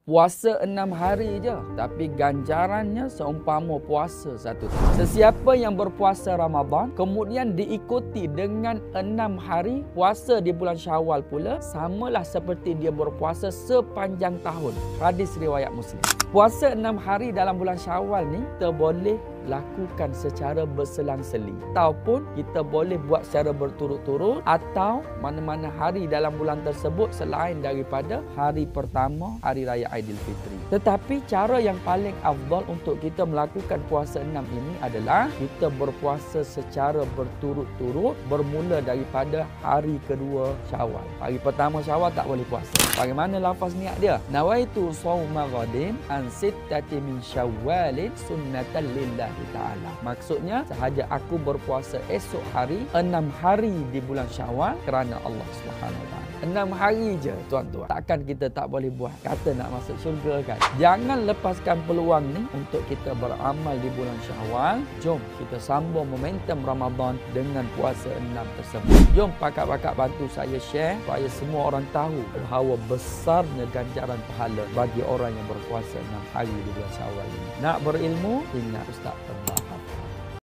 puasa 6 hari je, tapi ganjarannya seumpama puasa 1 tahun. Sesiapa yang berpuasa Ramadan, kemudian diikuti dengan 6 hari puasa di bulan Syawal pula, samalah seperti dia berpuasa sepanjang tahun. Hadis riwayat Muslim. Puasa 6 hari dalam bulan Syawal ni, kita boleh lakukan secara berselang-seling. Ataupun kita boleh buat secara berturut-turut, atau mana-mana hari dalam bulan tersebut selain daripada hari pertama Hari Raya Aidilfitri. Tetapi cara yang paling afdal untuk kita melakukan puasa 6 ini adalah kita berpuasa secara berturut-turut bermula daripada hari kedua Syawal. Hari pertama Syawal tak boleh puasa. Bagaimana lafaz niat dia? Nawaitu shauma ghadin an sittati min Syawalin sunnatan lillahi ta'ala. Maksudnya sahaja aku berpuasa esok hari 6 hari di bulan Syawal kerana Allah Subhanahu Wa Taala. 6 hari je tuan-tuan. Takkan kita tak boleh buat. Kata nak masuk syurga kan. Jangan lepaskan peluang ni untuk kita beramal di bulan Syawal. Jom kita sambung momentum Ramadan dengan puasa 6 tersebut. Jom pakak-pakak bantu saya share supaya semua orang tahu bahawa besarnya ganjaran pahala bagi orang yang berpuasa 6 hari di bulan Syawal ini. Nak berilmu, ingat Ustaz Tebal.